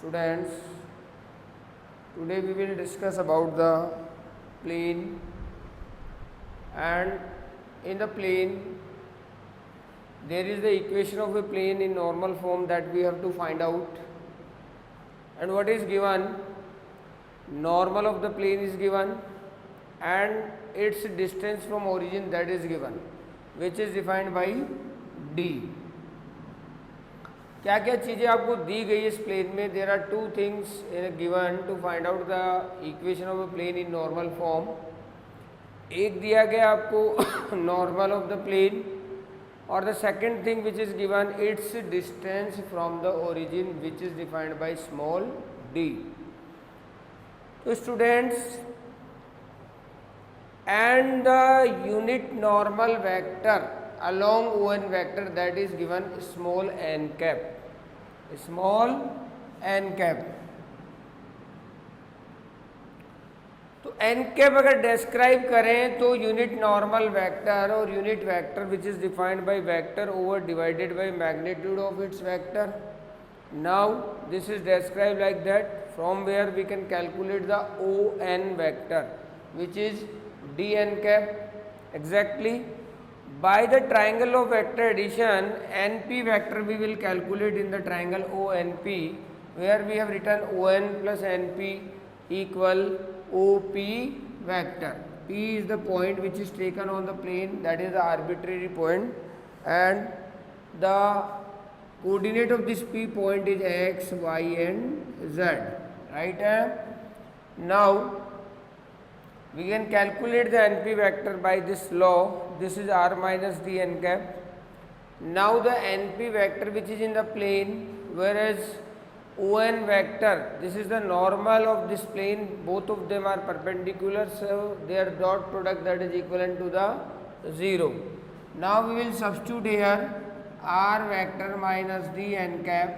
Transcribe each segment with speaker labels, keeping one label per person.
Speaker 1: Students, today we will discuss about the plane, and in the plane there is the equation of a plane in normal form that we have to find out. And what is given? Normal of the plane is given and its distance from origin, that is given, which is defined by d. क्या क्या चीज़ें आपको दी गई इस plane में? There are two things given to find out the equation of a plane in normal form. एक दिया गया आपको नॉर्मल ऑफ द प्लेन, और the second thing which is given its distance from the origin which is defined by small D. तो students, and the unit normal vector along ON vector, that is given small n cap. Small n cap. तो n cap अगर describe करें तो unit normal vector और unit vector which is defined by vector over divided by magnitude of its vector. Now this is describe like that, from where we can calculate the ON vector which is dn cap. Exactly, by the triangle of vector addition, np vector we will calculate in the triangle ONP, where we have written ON plus np equal OP vector. P is the point which is taken on the plane, that is the arbitrary point, and the coordinate of this P point is x, y and z, right? Now we can calculate the np vector by this law. This is r minus d n cap. Now the np vector which is in the plane, whereas ON vector, this is the normal of this plane, both of them are perpendicular, so their dot product, that is equivalent to the 0. Now we will substitute here r vector minus d n cap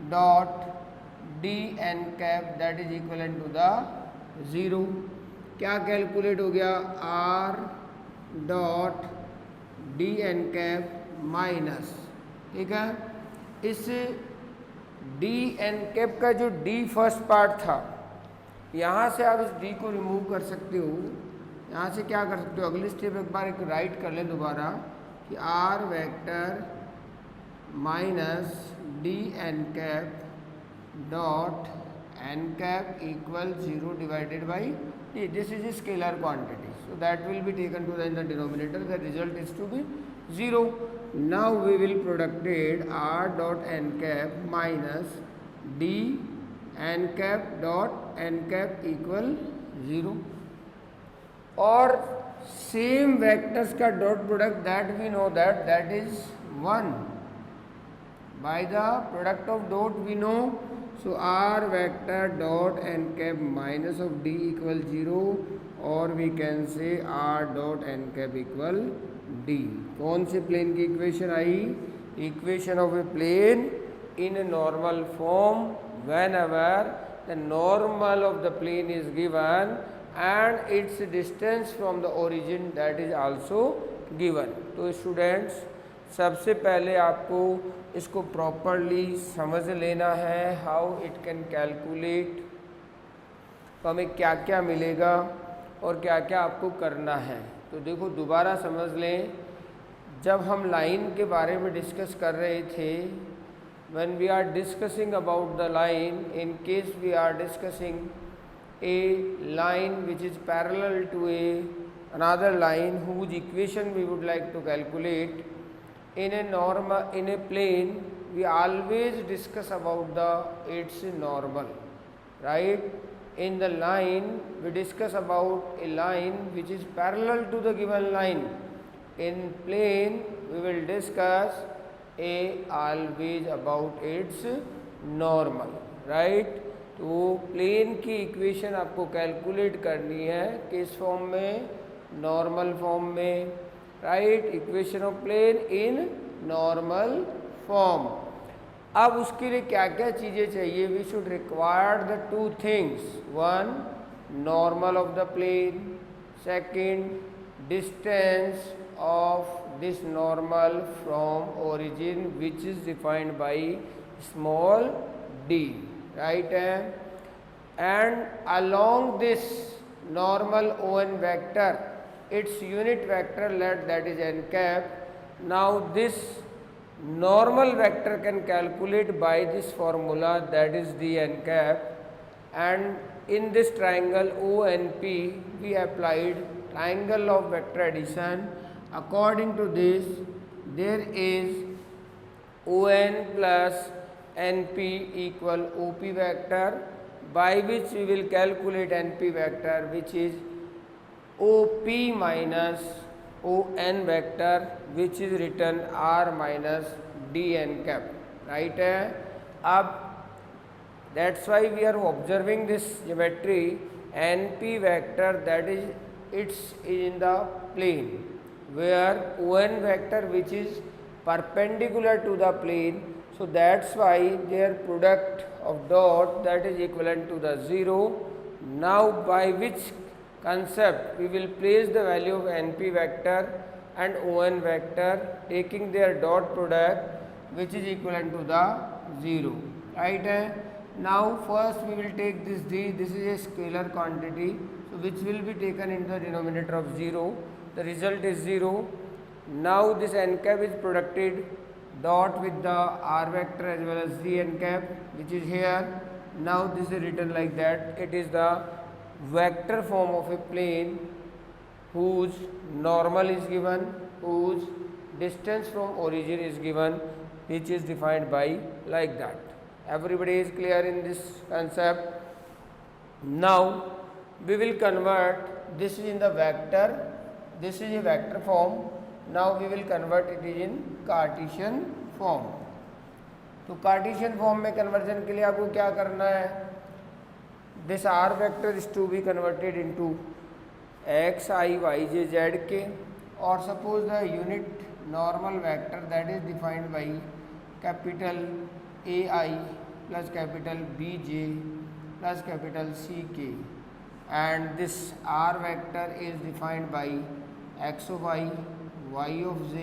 Speaker 1: dot d n cap, that is equivalent to the 0. क्या calculate हो गया? r dot D N cap minus, ठीक है, इस D N cap का जो D first part था, यहाँ से आप इस डी को रिमूव कर सकते हो. यहाँ से क्या कर सकते हो? अगली स्टेप एक बार एक राइट कर लें दोबारा कि r vector minus D N cap dot n cap equal 0 divided by d. This is a scalar quantity, so that will be taken to the in the denominator. The result is to be 0. Now we will producted r dot n cap minus d n cap dot n cap equal 0. और same vectors का dot product, that we know that is 1. By the product of dot we know, so r vector dot n cap minus of d equal 0, or we can say r dot n cap equal d. कौन से plane की equation आई? Equation of a plane in normal form whenever the normal of the plane is given and its distance from the origin, that is also given. तो students, सबसे पहले आपको इसको properly समझ लेना है, हाउ इट कैन कैलकुलेट, तो हमें क्या क्या मिलेगा और क्या क्या आपको करना है. तो देखो, दोबारा समझ लें, जब हम लाइन के बारे में डिस्कस कर रहे थे, when we are discussing about the line, in case we are discussing a line which is parallel to a another line whose equation we would like to calculate, in a plane we always discuss about the its normal, right? In the line we discuss about a line which is parallel to the given line. In plane we will discuss always about its normal, right? तो plane की equation आपको calculate करनी है किस form में? Normal form में, right? Equation of plane in normal form. अब उसके लिए क्या क्या चीज़ें चाहिए? We should require the two things. One, normal of the plane. Second, distance of this normal from origin which is defined by small D, right? And along this normal ON vector, its unit vector let, that is n cap. Now this normal vector can calculate by this formula, that is the n cap, and in this triangle ONP we applied triangle of vector addition. According to this, there is ON plus NP equal OP vector, by which we will calculate NP vector, which is OP minus ON vector, which is written R minus DN cap, right? Ab that's why we are observing this geometry. NP vector, that is it's in the plane, where ON vector which is perpendicular to the plane. So that's why their product of dot, that is equivalent to the 0. Now by which concept we will place the value of NP vector and ON vector, taking their dot product, which is equivalent to the 0, right? Now first we will take this D, this is a scalar quantity, so which will be taken in the denominator of 0, the result is 0. Now this n cap is produced dot with the R vector as well as the n cap, which is here. Now this is written like that, it is the vector form of a plane whose normal is given, whose distance from origin is given, which is defined by like that. Everybody is clear in this concept? Now we will convert, this is in the vector, this is a vector form. Now we will convert it in Cartesian form. तो Cartesian form में conversion के लिए आपको क्या करना है? This R vector is to be converted into X I Y J Z K, और suppose the unit normal vector that is defined by capital A I plus capital B J plus capital C K, and this R vector is defined by X of I, y of j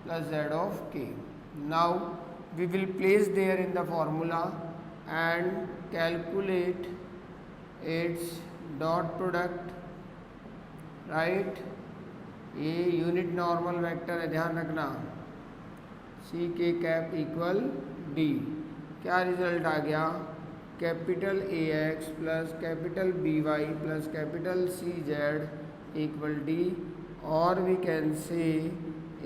Speaker 1: plus z of k. Now we will place there in the formula and calculate its dot product, right? ये unit normal vector है, ध्यान रखना, C के cap equal D. क्या result आ गया? Capital A X plus capital B Y plus capital C Z equal D, और we can say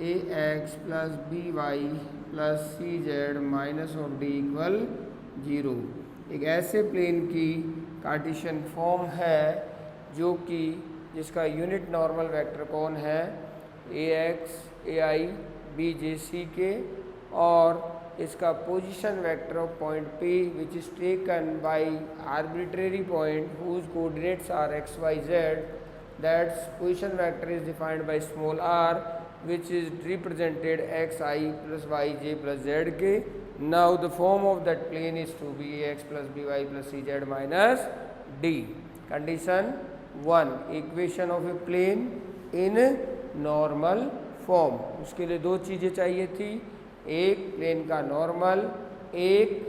Speaker 1: A X plus B Y plus C Z minus of D equal 0. एक ऐसे plane की Cartesian form है जो कि जिसका unit normal vector कौन है? ए एक्स ए आई बी जे सी के, और इसका position vector of point P which is taken by arbitrary point whose coordinates are x y z. That position vector is defined by small r, which is represented xi plus yj plus zk. Now the form of that plane is to be ax plus by plus cz minus d. Condition 1, equation of a plane in normal form. उसके लिए दो चीज़ें चाहिए थी, एक plane का normal, एक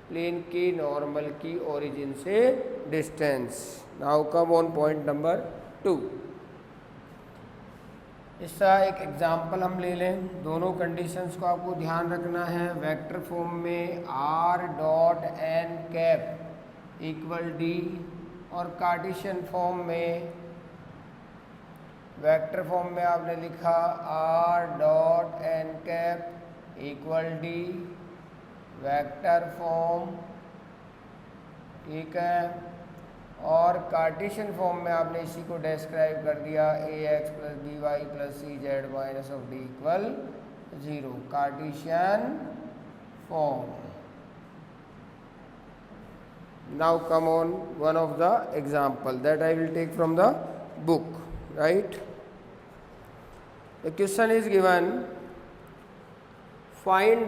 Speaker 1: plane के नॉर्मल की ओरिजिन से distance. Now come on point number 2. इसका एक एग्जाम्पल हम ले लें. दोनों कंडीशंस को आपको ध्यान रखना है. वेक्टर फॉर्म में r dot n cap equal D, और कार्टेशियन फॉर्म में वेक्टर फॉर्म में आपने लिखा r dot n cap equal d, vector form, ठीक है. और कार्टेशियन फॉर्म में आपने इसी को डिस्क्राइब कर दिया A X plus B Y plus C Z minus of D equal 0. Cartesian form. Now come on one of the example that I will take from the book, right? The question is given, find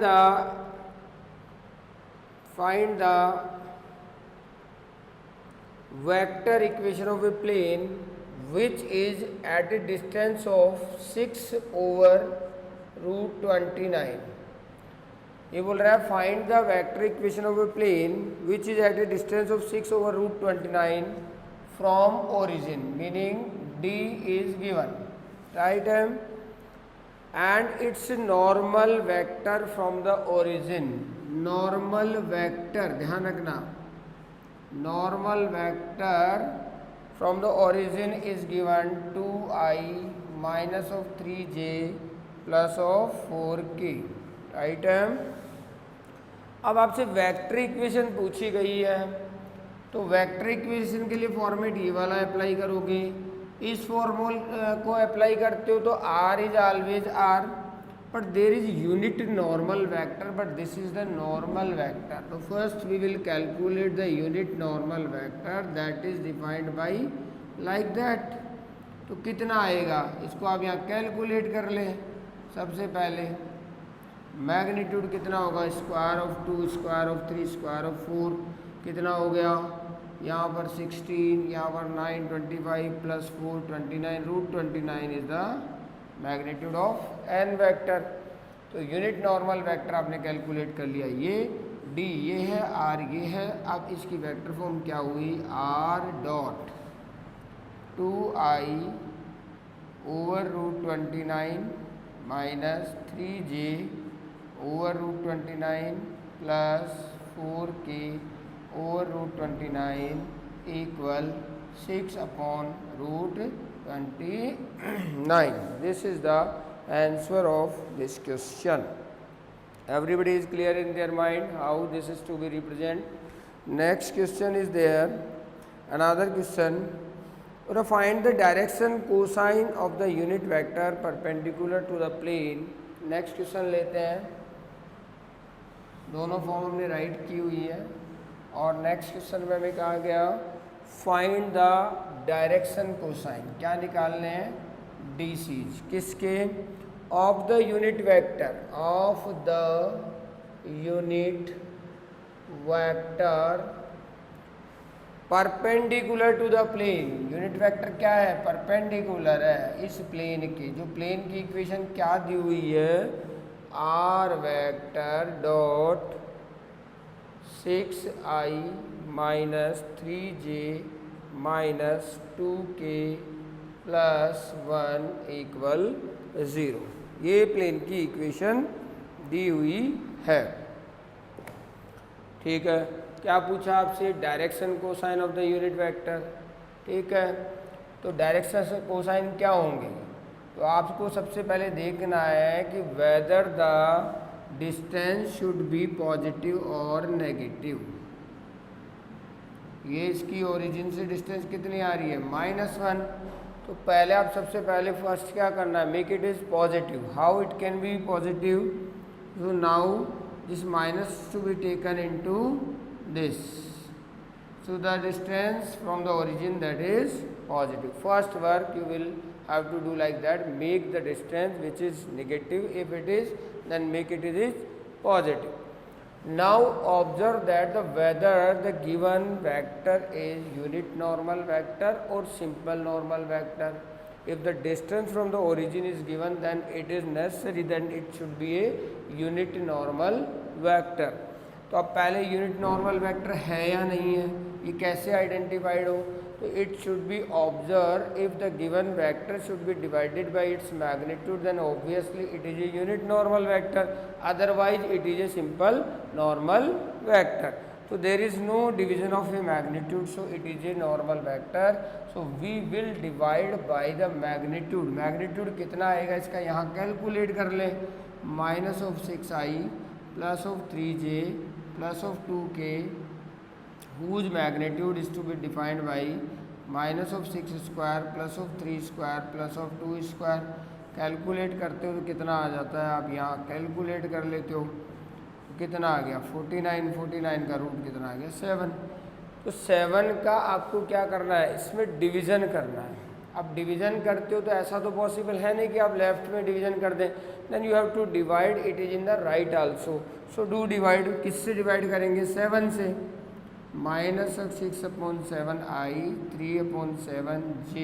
Speaker 1: the vector equation of a plane which is at a distance of 6 over root 29. ये बोल रहा है find the vector equation of a plane which is at a distance of 6/√29 from origin, meaning D is given, right है, and it's normal vector from the origin. Normal vector ध्यान रखना, normal vector from the origin is given 2i minus of 3j plus of 4k, right है। अब आपसे vector equation पूछी गई है, तो वेक्टर इक्वेशन के लिए फॉर्मेट ये वाला अप्लाई करोगे। इस फॉर्मूल को अप्लाई करते हो तो r is always r, but there is unit normal vector, but this is the normal vector. तो first we will calculate the unit normal vector that is defined by like that. तो कितना आएगा इसको आप यहाँ कैलकुलेट कर लें। सबसे पहले मैग्नीट्यूड कितना होगा, square of 2 square of 3 square of 4 कितना हो गया, यहाँ पर 16, यहाँ पर 9 25 plus 4 29, √29 is the magnitude of n vector. तो यूनिट नॉर्मल वेक्टर आपने कैलकुलेट कर लिया, ये डी ये है, आर ये है। अब इसकी वेक्टर फॉर्म क्या हुई, R dot 2i over √29 minus 3j over √29 plus 4k over √29 equal 6/√29. This is the answer of this question. Everybody is clear in their mind how this is to be represented. Next question is there, another question. Find the direction cosine of the unit vector perpendicular to the plane. Next question लेते हैं, दोनों form हमने right की हुई है, और next question में हमें कहा गया फाइंड द डायरेक्शन कोसाइन, क्या निकालने हैं, डी सीज किसके, of the unit vector, of the unit vector perpendicular to the plane. Unit vector क्या है, परपेंडिकुलर है इस प्लेन के। जो प्लेन की इक्वेशन क्या दी हुई है, r vector dot 6i minus 3j minus 2k plus 1 equal 0, ये प्लेन की इक्वेशन दी हुई है। ठीक है, क्या पूछा आपसे, direction cosine of the unit vector. ठीक है, तो डायरेक्शन कोसाइन क्या होंगे, तो आपको सबसे पहले देखना है कि whether the distance should be positive और नेगेटिव। ये इसकी ओरिजिन से डिस्टेंस कितनी आ रही है, -1। तो पहले आप सबसे पहले फर्स्ट क्या करना है, make it is positive. How it can be positive, so now this minus to be taken into this, so the distance from the origin that is positive. First work you will have to do like that, make the distance which is negative, if it is then make it is positive. Now observe that the whether the given vector is unit normal vector or simple normal vector. If the distance from the origin is given, then it is necessary then it should be a unit normal vector. तो अब पहले unit normal vector है या नहीं है, ये कैसे identified हो, तो it should be observe if the given vector should be divided by its magnitude, then obviously it is a unit normal vector, otherwise it is a simple normal vector. So there is no division of a magnitude, so it is a normal vector. So we will divide by the magnitude. Magnitude कितना आएगा इसका, यहाँ calculate कर ले, minus of 6i plus of 3j plus of 2k whose magnitude is to be defined by minus of 6 square plus of 3 square plus of 2 square. Calculate करते हो तो कितना आ जाता है, आप यहाँ कैलकुलेट कर लेते हो, कितना आ गया 49, 49 का रूट कितना आ गया 7। तो 7 का आपको क्या करना है, इसमें डिवीज़न करना है। अब डिवीज़न करते हो तो ऐसा तो पॉसिबल है नहीं कि आप लेफ्ट में डिवीज़न कर दें, then you have to divide it is in the right also. So do divide, किससे डिवाइड करेंगे, 7 से। Minus of 6/7i 3/7j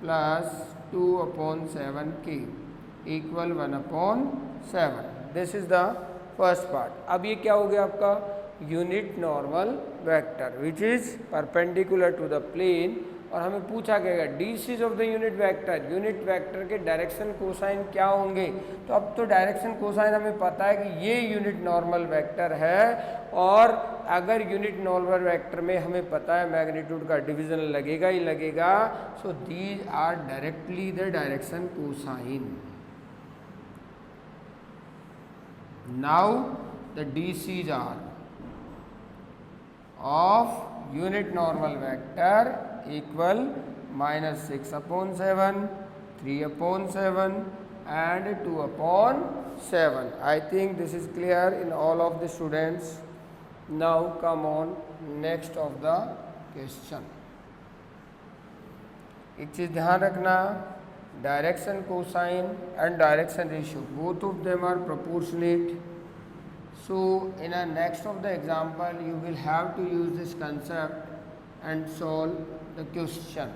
Speaker 1: plus 2/7k equal 1/7। This is the first part. अब ये क्या हो गया आपका unit normal vector which is perpendicular to the plane, और हमें पूछा गया DCs of the unit vector के डायरेक्शन कोसाइन क्या होंगे। तो अब तो डायरेक्शन कोसाइन हमें पता है कि ये यूनिट नॉर्मल वेक्टर है, और अगर यूनिट नॉर्मल वेक्टर में हमें पता है मैग्नीट्यूड का डिवीजन लगेगा ही लगेगा, so these are directly the direction cosine. Now the DCs are of unit normal vector equal -6/7, 3/7 and 2/7. I think this is clear in all of the students. Now come on next of the question. एक चीज ध्यान रखना, direction cosine and direction ratio both of them are proportionate. So in a next of the example you will have to use this concept and solve the question.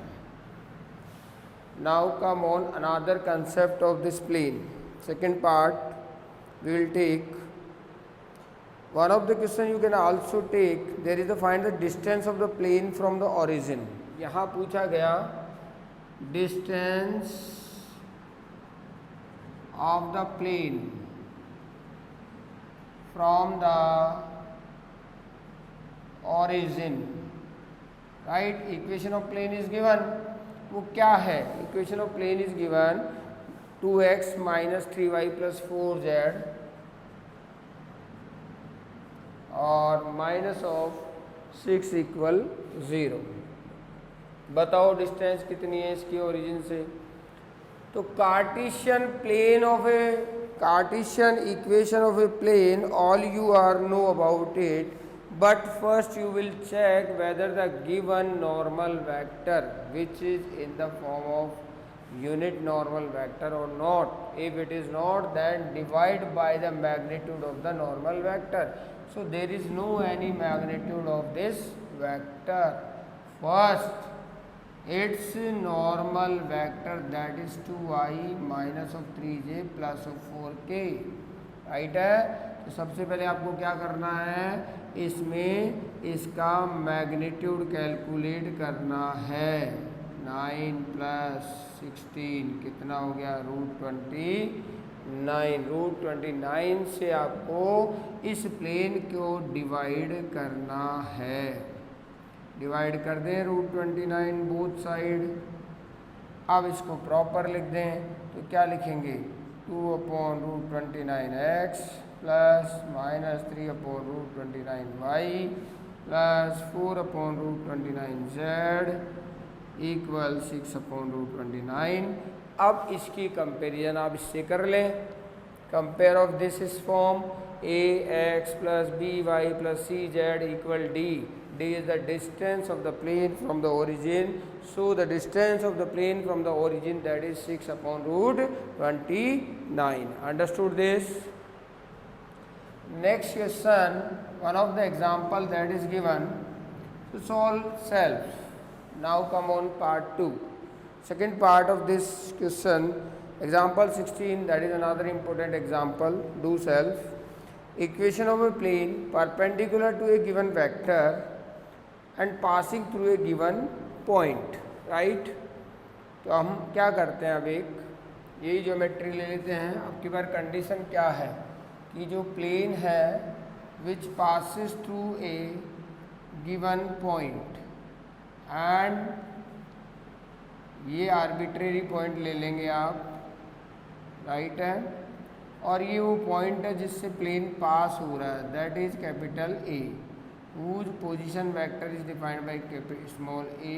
Speaker 1: Now come on another concept of this plane. Second part we will take one of the question you can also take. There is to find the distance of the plane from the origin. यहाँ पूछा गया distance of the plane from the origin, right? Equation of plane is given. वो क्या है? Equation of plane is given 2x minus 3y plus 4z और minus of 6 equal 0। बताओ distance कितनी है इसकी ओरिजिन से। तो Cartesian plane of a Cartesian equation of a plane, all you are know about it, but first you will check whether the given normal vector which is in the form of unit normal vector or not. If it is not, then divide by the magnitude of the normal vector. So there is no any magnitude of this vector. First its normal vector, that is 2i minus of 3j plus of 4k, right है। तो सबसे पहले आपको क्या करना है, इसमें इसका मैग्नीट्यूड कैलकुलेट करना है। 9 प्लस 16 कितना हो गया, √29। √29 से आपको इस प्लेन को डिवाइड करना है। डिवाइड कर दें √29 बोथ साइड। अब इसको प्रॉपर लिख दें तो क्या लिखेंगे, 2/√29x plus minus 3/√29y plus 4/√29z equal 6/√29। अब इसकी कंपेरिजन आप इससे कर लें। Compare of this is form ax plus by plus cz equal d. D is the distance of the plane from the origin. So the distance of the plane from the origin, that is 6/√29. Understood this? Next question, one of the example that is given to solve self. Now come on part 2. Second part of this question, example 16, that is another important example. Do self. Equation of a plane perpendicular to a given vector and passing through a given point, right? तो हम क्या करते हैं, अब एक यही geometry ले लेते हैं। अब की बार कंडीशन क्या है कि जो प्लेन है which passes through a given point, and ये आर्बिट्रेरी पॉइंट ले लेंगे आप, राइट है, और ये वो पॉइंट है जिससे प्लेन पास हो रहा है, that is capital A, whose position vector is defined by small a,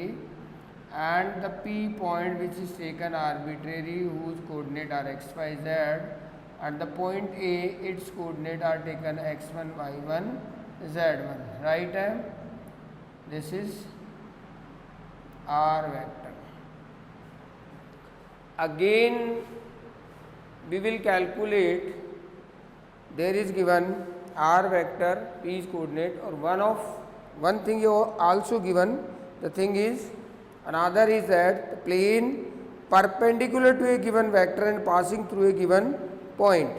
Speaker 1: and the p point which is taken arbitrary, whose coordinate are x, y, z, and the point a, its coordinate are taken x1, y1, z1, right है। this is r vector. Again we will calculate, there is given r vector, p is coordinate, or one thing you also given, the thing is another is that the plane perpendicular to a given vector and passing through a given point.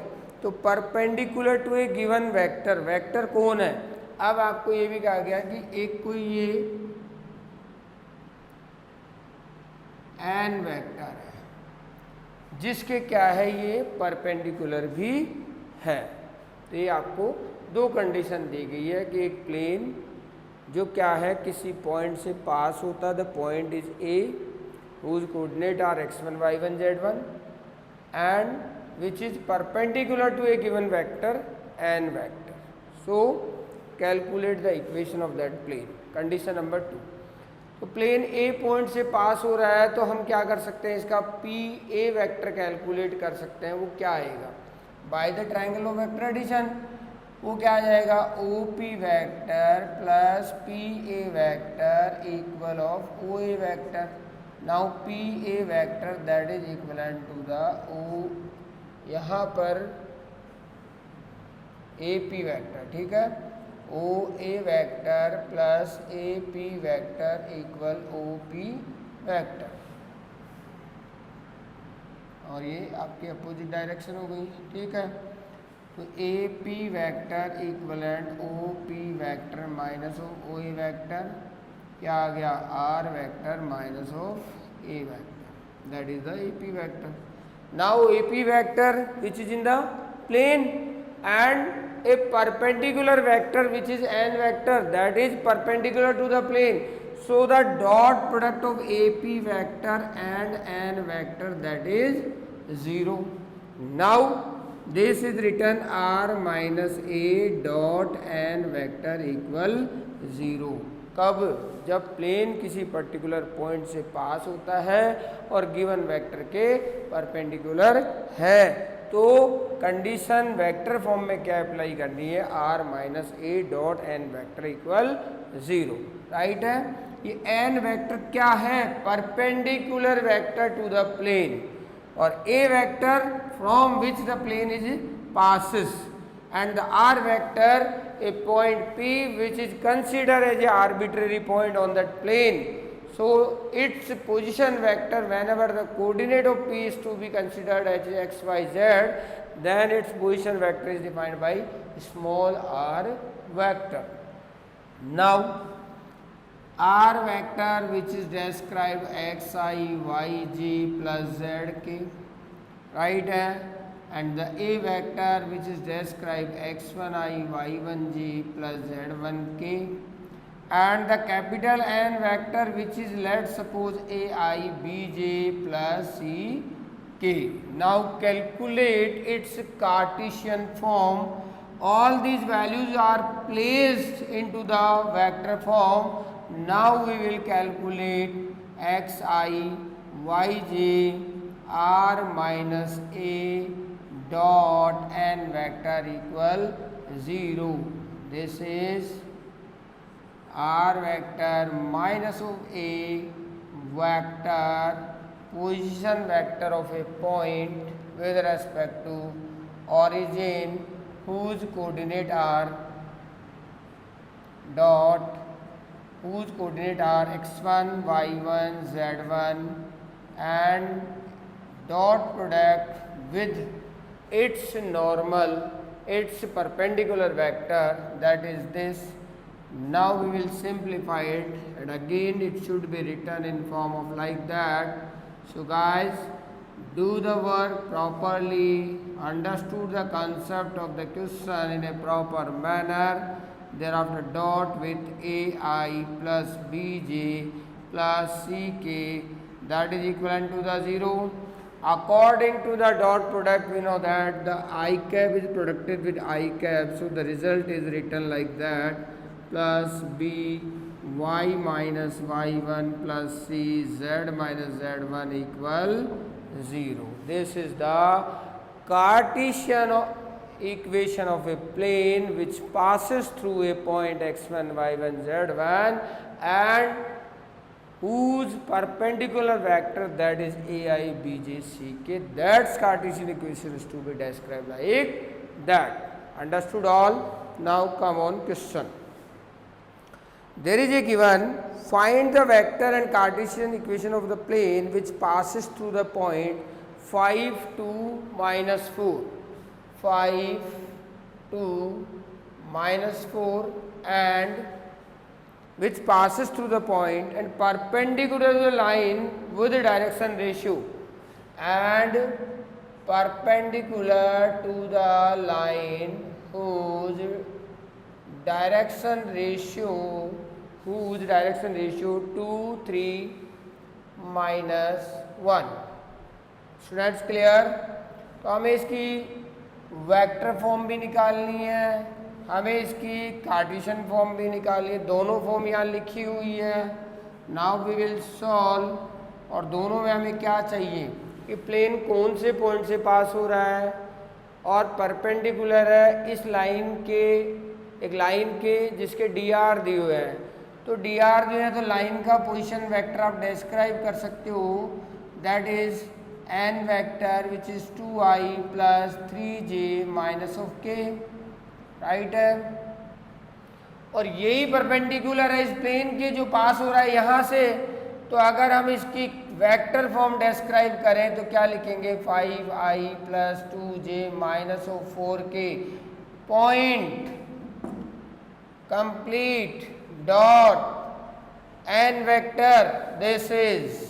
Speaker 1: तो perpendicular to a given vector, vector कौन है। अब आपको ये भी कहा गया कि एक कोई ये एन वेक्टर है जिसके क्या है ये परपेंडिकुलर भी है। तो ये आपको दो कंडीशन दी गई है कि एक प्लेन जो क्या है किसी पॉइंट से पास होता है, the point is a whose coordinate are x1 y1 z1 and which is perpendicular to a given vector n vector. So calculate the equation of that plane. Condition number 2. तो plane ए point से पास हो रहा है तो हम क्या कर सकते हैं, इसका पी ए वैक्टर कैलकुलेट कर सकते हैं। वो क्या आएगा, by the triangle of vector addition वो क्या आ जाएगा, O P vector plus P A vector equal of O A vector. Now P A vector that is equivalent to the O, यहाँ पर ए पी वैक्टर, ठीक है, O A vector plus A P vector equal O P vector, और ये आपकी opposite direction हो गई, ठीक है। तो A P vector equivalent O P vector minus O A vector, क्या आ गया, r vector minus of A vector, that is the A P vector. Now A P vector which is in the plane and a perpendicular vector which is n vector that is perpendicular to the plane. So the dot product of AP vector and n vector that is 0. Now this is written r minus a dot n vector equal 0. कब, जब plane किसी particular point से पास होता है और given vector के perpendicular है, तो कंडीशन वेक्टर फॉर्म में क्या अप्लाई करनी है, R minus A dot N vector equal 0, right है। ये एन वेक्टर क्या है, perpendicular vector to the plane, और A vector from which the plane is passes, and the r vector a point p which is considered as a arbitrary point on that plane. So its position vector whenever the coordinate of p is to be considered as x y z, then its position vector is defined by small r vector. Now r vector which is described x I y j plus z k, right है, and the a vector which is described x1i y1j plus z1k, and the capital N vector which is, let's suppose, ai bj plus ck. Now calculate its Cartesian form. All these values are placed into the vector form. Now we will calculate xi yj r minus a dot n vector equal 0. This is r vector minus of a vector, position vector of a point with respect to origin whose coordinate are x1 y1 z1 and dot product with its normal, its perpendicular vector, that is this. Now we will simplify it, and again it should be written in form of like that. So guys, do the work properly, understood the concept of the question in a proper manner, thereafter dot with ai plus bj plus ck, that is equivalent to the 0. According to the dot product, we know that the I cap is producted with I cap, so the result is written like that, plus b y minus y1 plus c z minus z1 equal 0. This is the Cartesian equation of a plane which passes through a point x1 y1 z1 and whose perpendicular vector, that is ai bj ck, that Cartesian equation is to be described like that. Understood all? Now come on question. There is a given, find the vector and Cartesian equation of the plane which passes through the point 5 2 minus 4. 5 to minus 4 and which passes through the point and perpendicular to the line with the direction ratio and perpendicular to the line whose direction ratio 2 3 minus 1. Students clear? तो हमें इसकी vector form भी निकालनी है, हमें इसकी Cartesian form भी निकालनी है, दोनों फॉर्म यहाँ लिखी हुई है. Now we will solve. और दोनों में हमें क्या चाहिए कि प्लेन कौन से पॉइंट से पास हो रहा है और परपेंडिकुलर है इस लाइन के, एक लाइन के जिसके डी आर दिए हुए हैं. तो डी आर जो है तो लाइन का पोजीशन वेक्टर आप डिस्क्राइब कर सकते हो, that is n vector which is 2i plus 3j minus of k. Right है. और यही परपेंडिकुलर है इस प्लेन के जो पास हो रहा है यहाँ से. तो अगर हम इसकी वेक्टर फॉर्म डिस्क्राइब करें तो क्या लिखेंगे? 5i plus 2j minus of 4k point complete dot n vector this is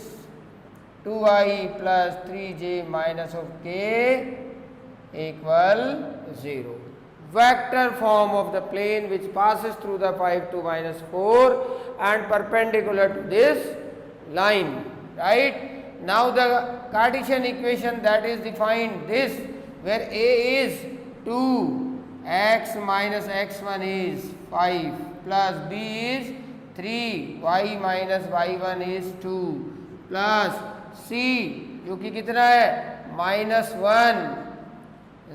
Speaker 1: 2i plus 3j minus of k equal 0. Vector form of the plane which passes through the 5 to minus 4 and perpendicular to this line. Right? Now the Cartesian equation that is defined this, where a is 2, x minus x1 is 5 plus b is 3, y minus y1 is 2 plus c जो कि कितना है? -1,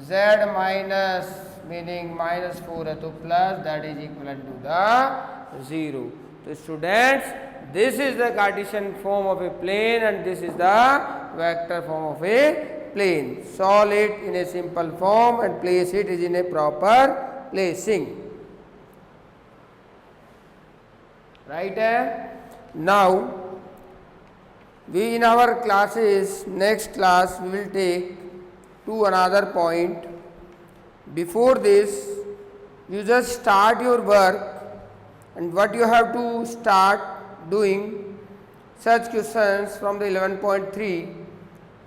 Speaker 1: z minus meaning -4 है तो plus that is equal to the 0. तो students this is the Cartesian form of a plane and this is the vector form of a plane. Solve it in a simple form and place it is in a proper placing. Right है. नाउ we in our classes, next class we will take to another point. Before this you just start your work and what you have to start doing such questions from the 11.3.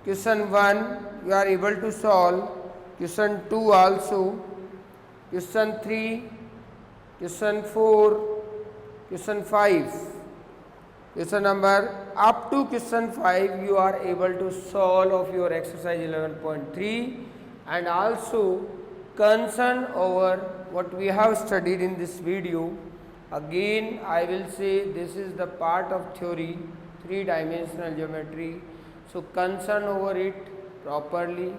Speaker 1: Question 1 you are able to solve, question 2 also, question 3, question 4, question 5. Question number up to question 5 you are able to solve of your exercise 11.3 and also concern over what we have studied in this video. Again I will say this is the part of theory, 3-dimensional geometry. So concern over it properly,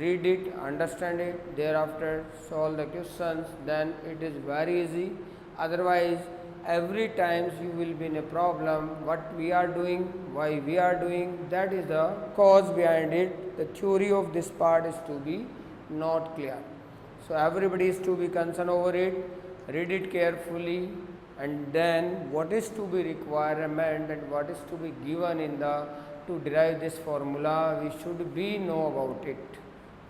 Speaker 1: read it, understand it, thereafter solve the questions, then it is very easy. Otherwise every time you will be in a problem, what we are doing, why we are doing, that is the cause behind it. The theory of this part is to be not clear. So everybody is to be concerned over it, read it carefully, and then what is to be requirement and what is to be given in the to derive this formula, we should be know about it.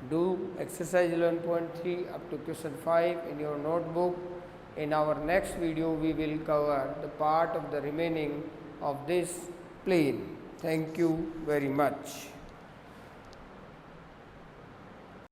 Speaker 1: Do exercise 11.3 up to question 5 in your notebook. In our next video we will cover the part of the remaining of this plane. Thank you very much.